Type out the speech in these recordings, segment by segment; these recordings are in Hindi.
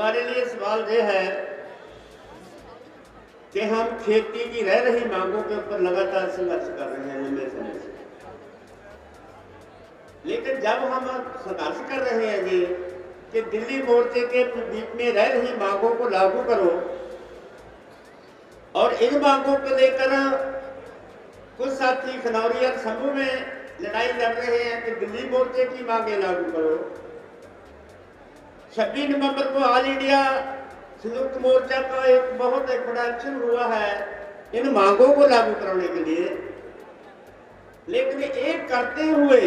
हमारे लिए सवाल ये है कि हम खेती की रह रही मांगों के ऊपर लगातार संघर्ष कर रहे हैं लंबे समय से, लेकिन जब हम संघर्ष कर रहे हैं जी कि दिल्ली मोर्चे के बीच में रह रही मांगों को लागू करो, और इन मांगों को लेकर कुछ साथी खनौरी और शंभू में लड़ाई लड़ रहे हैं कि दिल्ली मोर्चे की मांगे लागू करो। 26 नवंबर को ऑल इंडिया संयुक्त मोर्चा का एक बहुत बड़ा एक्शन हुआ है इन मांगों को लागू कराने के लिए, लेकिन एक करते हुए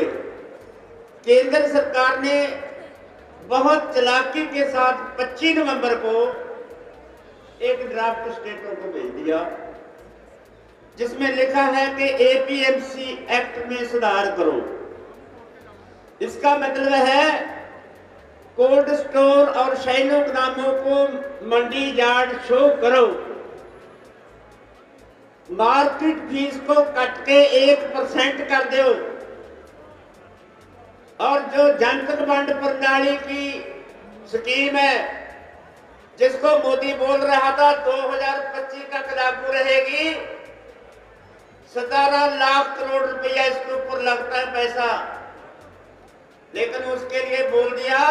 केंद्र सरकार ने बहुत चालाकी के साथ 25 नवंबर को एक ड्राफ्ट स्टेटमेंट को भेज दिया जिसमें लिखा है कि एपीएमसी एक्ट में सुधार करो। इसका मतलब है कोल्ड स्टोर और शैलो गोदामों को मंडी यार्ड शो करो, मार्केट फीस को कट के 1% कर दो, और जो जनतक बंड प्रणाली की स्कीम है जिसको मोदी बोल रहा था 2025 तक लागू रहेगी, 17 लाख करोड़ रुपया इसके ऊपर लगता है पैसा, लेकिन उसके लिए बोल दिया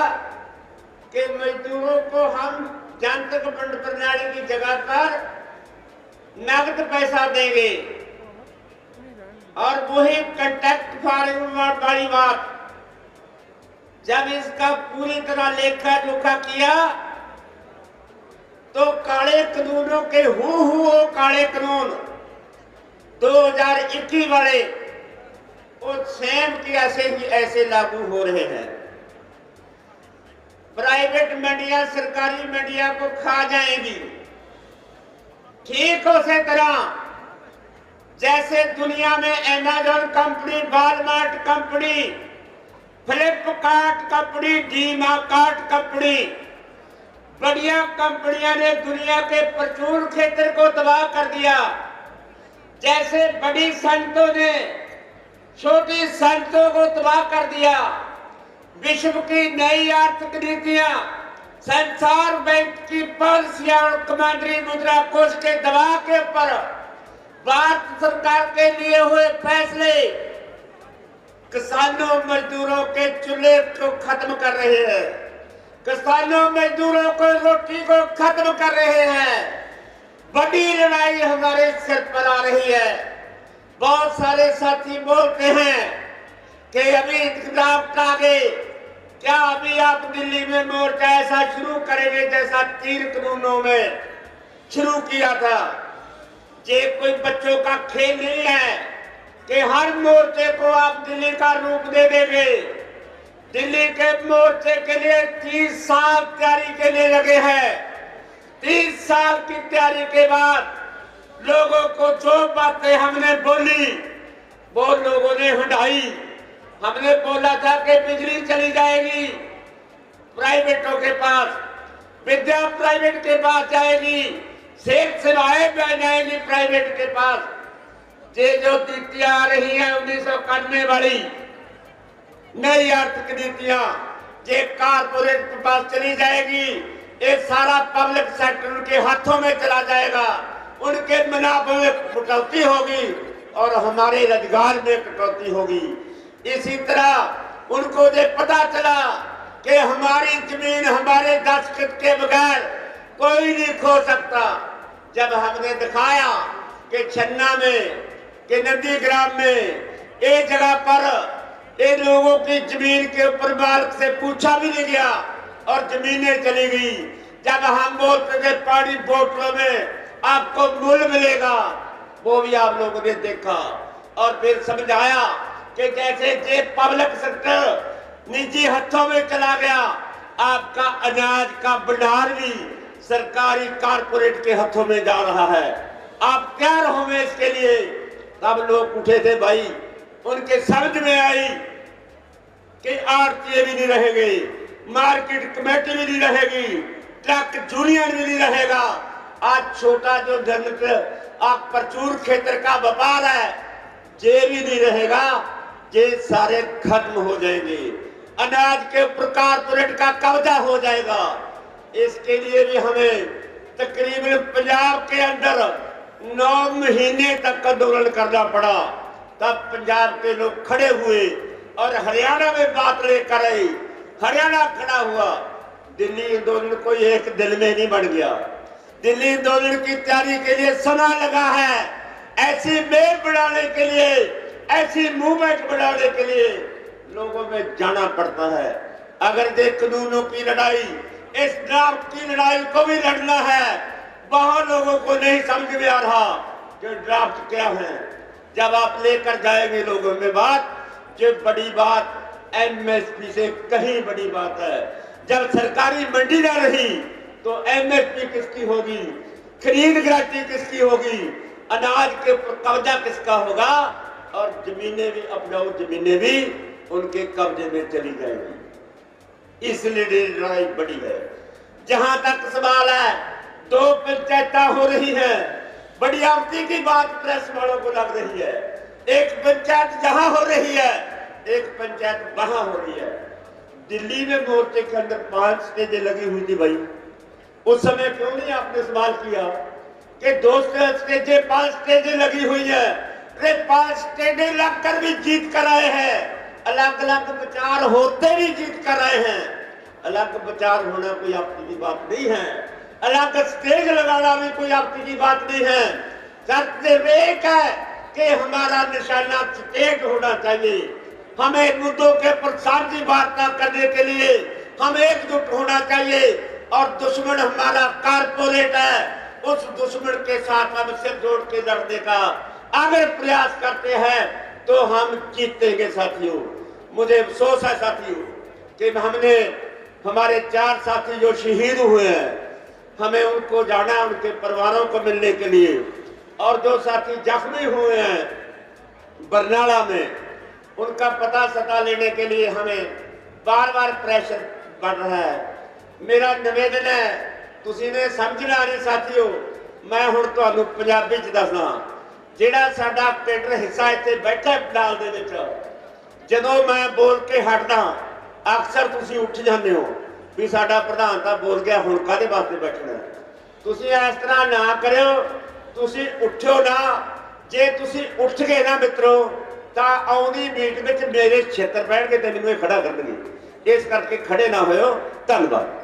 कि मजदूरों को हम जनतक बंड प्रणाली की जगह पर नगद पैसा देंगे। और वही कॉन्ट्रैक्ट फार्मिंग वाली बात, जब इसका पूरी तरह लेखा जोखा किया तो काले कानूनों के हु काले कानून 2021 वाले वो सेम की ऐसे लागू हो रहे हैं। प्राइवेट मंडियां सरकारी मंडियां को खा जाएंगी, ठीक उसी तरह जैसे दुनिया में Amazon company, Walmart company, Flipkart company, DMart company, बढ़िया कंपनियां ने दुनिया के प्रचुर क्षेत्र को तबाह कर दिया। जैसे बड़ी संतों ने छोटी संतों को तबाह कर दिया। विश्व की नई आर्थिक नीतियां, संसार बैंक की पॉलिसियां और कमांडरी मुद्रा कोष के दबाव के ऊपर भारत सरकार के लिए हुए फैसले किसानों मजदूरों के चूल्हे को खत्म कर रहे हैं, किसानों मजदूरों को रोटी को खत्म कर रहे हैं। बड़ी लड़ाई हमारे सिर पर आ रही है। बहुत सारे साथी बोलते हैं कि अभी ड्राफ्ट आ गए, क्या अभी आप दिल्ली में मोर्चा ऐसा शुरू करेंगे जैसा 3 कानूनों में शुरू किया था? ये कोई बच्चों का खेल नहीं है कि हर मोर्चे को आप दिल्ली का रूप दे देंगे। दिल्ली के मोर्चे के लिए 30 साल तैयारी के लिए लगे हैं। 30 साल की तैयारी के बाद लोगों को जो बातें हमने बोली वो लोगों ने हटाई। हमने बोला था कि बिजली चली जाएगी प्राइवेटों के पास, विद्या प्राइवेट के पास जाएगी, सेठ सेवाएं भी जाएगी प्राइवेट के पास। ये जो नीतियां आ रही है 1991 वाली नई आर्थिक नीतियां, ये कारपोरेट के पास चली जाएगी। ये सारा पब्लिक सेक्टर उनके हाथों में चला जाएगा, उनके मुनाफे में कटौती होगी और हमारे रोजगार में कटौती होगी। इसी तरह उनको ये पता चला कि हमारी जमीन हमारे दस्तखत के बगैर कोई नहीं खो सकता। जब हमने दिखाया कि छन्ना में, कि नंदीग्राम में एक जगह पर इन लोगों की जमीन के ऊपर मालिक से पूछा भी नहीं गया और जमीनें चली गई। जब हम बोलते थे पानी बोतलों में आपको मूल्य मिलेगा, वो भी आप लोगों ने देखा और फिर समझाया कि जैसे ये पब्लिक सेक्टर निजी हाथों में चला गया, आपका अनाज का भंडार भी सरकारी कारपोरेट के हाथों में जा रहा है। आप तैयार होंगे इसके लिए? तब लोग उठे थे भाई, उनके समझ में आई कि आरटीए भी नहीं रहेंगे, मार्केट कमेटी भी नहीं रहेगी, ट्रक यूनियन भी नहीं रहेगा। आज छोटा जो प्रचुर क्षेत्र का व्यापार है ये भी नहीं रहेगा, ये सारे खत्म हो जाएंगे। अनाज के ऊपर कारपोरेट का कब्जा हो जाएगा। इसके लिए भी हमें तकरीबन पंजाब के अंदर 9 महीने तक आंदोलन करना पड़ा। तब पंजाब के लोग खड़े हुए और हरियाणा में बात लेकर आई, हरियाणा खड़ा हुआ। दिल्ली आंदोलन कोई एक दिन में नहीं बढ़ गया। दिल्ली आंदोलन की तैयारी के लिए समय लगा है। ऐसी मेल बनाने के लिए, ऐसी मूवमेंट बनाने के लिए लोगों में जाना पड़ता है। अगर ये कानूनों की लड़ाई, इस ड्राफ्ट की लड़ाई को भी लड़ना है। बहुत लोगों को नहीं समझ में आ रहा कि ड्राफ्ट क्या है। जब आप लेकर जाएंगे लोगों में बात, जो बड़ी बात एमएसपी से कहीं बड़ी बात है। जब सरकारी मंडी ना रही तो एमएसपी किसकी होगी, खरीद गारंटी किसकी होगी, अनाज के ऊपर कब्जा किसका होगा, और जमीनें भी, उपजाऊ जमीनें भी उनके कब्जे में चली जाएंगी। इसलिए लड़ाई बड़ी है। जहां तक सवाल है, 2 पंचायत हो रही है। बड़ी आपत्ति की बात प्रेस वालों को लग रही है। एक पंचायत जहां हो रही है, एक पंचायत वहां हो रही है। दिल्ली में मोर्चे के अंदर 5 स्टेजें लगी हुई थी भाई। उस समय क्यों नहीं आपने सवाल किया कि 2 स्टेजें 5 स्टेजें लगी हुई है। अरे 5 स्टेजें लगकर भी जीत कर आए हैं। अलग अलग विचार होते भी जीत कर आए हैं। अलग विचार होना कोई आपकी की बात नहीं है। अलग स्टेज लगाना भी कोई आपकी की बात नहीं है। शर्त एक है कि हमारा निशाना स्टेज होना चाहिए। हमें मुद्दों के ऊपर साझी वार्ता करने के लिए हम एकजुट होना चाहिए। और दुश्मन हमारा कारपोरेट है, उस दुश्मन के साथ हम सिर जोड़ के लड़ने का अगर प्रयास करते हैं तो हम जीतेंगे साथियों। मुझे अफसोस है साथियों कि हमने, हमारे 4 साथी जो शहीद हुए हैं, हमें उनको जाना, उनके परिवारों को मिलने के लिए। और जो साथी जख्मी हुए हैं बरनाला में, उनका पता सता लेने के लिए हमें बार बार प्रेशर बढ़ रहा है। मेरा निवेदन है, तुसी ने समझना नहीं साथियों। मैं हुण तुहानू पंजाबी च दसदा, जिहड़ा साडा केडर हिस्सा इत्थे बैठा पंडाल दे विच, जदों मैं बोल के हटदा अक्सर तुसी उठ जांदे हो भी साडा प्रधान तां बोल गया, हुण काहदे वास्ते बैठना। तुसी इस तरह ना करियो, तुसी उठियो ना। जे तुसी उठ गए ना मित्रों, तां आउंदी मीट विच मेरे छेतर पैणगे ते मैनूं खड़ा करनगे। इस करके खड़े ना होयो। धन्यवाद।